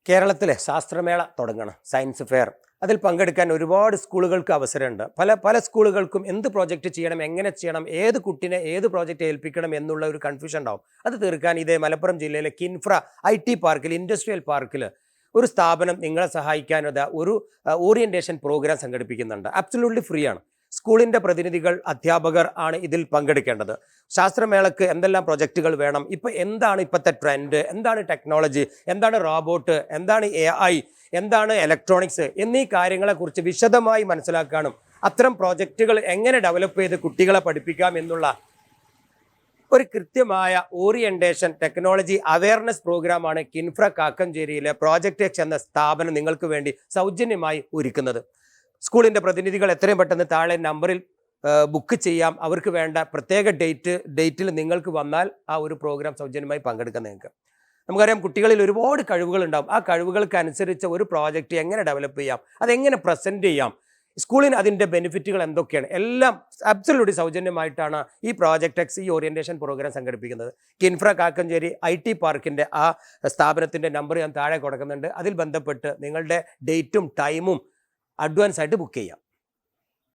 കേരളത്തിലെ ശാസ്ത്രമേള തുടങ്ങണം, science fair. അതിൽ പങ്കെടുക്കാൻ ഒരുപാട് സ്കൂളുകൾക്ക് അവസരമുണ്ട്. പല സ്കൂളുകൾക്കും എന്ത് പ്രോജക്റ്റ് ചെയ്യണം, എങ്ങനെ ചെയ്യണം, ഏത് കുട്ടിനെ ഏത് പ്രോജക്റ്റ് ഏൽപ്പിക്കണം എന്നുള്ള ഒരു കൺഫ്യൂഷൻ ഉണ്ടാവും. അത് തീർക്കാൻ ഇതേ മലപ്പുറം ജില്ലയിലെ കിൻഫ്ര IT പാർക്കിൽ, ഇൻഡസ്ട്രിയൽ പാർക്കിൽ ഒരു സ്ഥാപനം നിങ്ങളെ സഹായിക്കാനത് ഒരു ഓറിയന്റേഷൻ പ്രോഗ്രാം സംഘടിപ്പിക്കുന്നുണ്ട്. അബ്സല്യൂട്ട്ലി ഫ്രീ ആണ്. സ്കൂളിൻ്റെ പ്രതിനിധികൾ, അധ്യാപകർ ആണ് ഇതിൽ പങ്കെടുക്കേണ്ടത്. ശാസ്ത്രമേളക്ക് എന്തെല്ലാം പ്രൊജക്റ്റുകൾ വേണം, ഇപ്പോൾ എന്താണ് ഇപ്പോഴത്തെ ട്രെൻഡ്, എന്താണ് ടെക്നോളജി, എന്താണ് റോബോട്ട്, എന്താണ് AI, എന്താണ് ഇലക്ട്രോണിക്സ് എന്നീ കാര്യങ്ങളെക്കുറിച്ച് വിശദമായി മനസ്സിലാക്കാനും അത്തരം പ്രോജക്റ്റുകൾ എങ്ങനെ ഡെവലപ്പ് ചെയ്ത് കുട്ടികളെ പഠിപ്പിക്കാം എന്നുള്ള ഒരു കൃത്യമായ ഓറിയന്റേഷൻ ടെക്നോളജി അവയർനെസ് പ്രോഗ്രാമാണ് കിൻഫ്ര കാക്കഞ്ചേരിയിലെ ProjectX എന്ന സ്ഥാപനം നിങ്ങൾക്ക് വേണ്ടി സൗജന്യമായി ഒരുക്കുന്നത്. സ്കൂളിൻ്റെ പ്രതിനിധികൾ എത്രയും പെട്ടെന്ന് താഴെ നമ്പറിൽ ബുക്ക് ചെയ്യാം. അവർക്ക് വേണ്ട പ്രത്യേക ഡേറ്റിൽ നിങ്ങൾക്ക് വന്നാൽ ആ ഒരു പ്രോഗ്രാം സൗജന്യമായി പങ്കെടുക്കാൻ നിങ്ങൾക്ക്. നമുക്കറിയാം, കുട്ടികളിൽ ഒരുപാട് കഴിവുകൾ ഉണ്ടാകും. ആ കഴിവുകൾക്ക് അനുസരിച്ച് ഒരു പ്രോജക്റ്റ് എങ്ങനെ ഡെവലപ്പ് ചെയ്യാം, അതെങ്ങനെ പ്രസൻറ്റ് ചെയ്യാം, സ്കൂളിന് അതിൻ്റെ ബെനിഫിറ്റുകൾ എന്തൊക്കെയാണ്, എല്ലാം അബ്സല്യൂട്ട്ലി സൗജന്യമായിട്ടാണ് ഈ ProjectX ഈ ഓറിയന്റേഷൻ പ്രോഗ്രാം സംഘടിപ്പിക്കുന്നത്. കിൻഫ്ര കാക്കഞ്ചേരി IT പാർക്കിൻ്റെ ആ സ്ഥാപനത്തിൻ്റെ നമ്പർ ഞാൻ താഴെ കൊടുക്കുന്നുണ്ട്. അതിൽ ബന്ധപ്പെട്ട് നിങ്ങളുടെ ഡേറ്റും ടൈമും അഡ്വാൻസ് ആയിട്ട് ബുക്ക് ചെയ്യാം.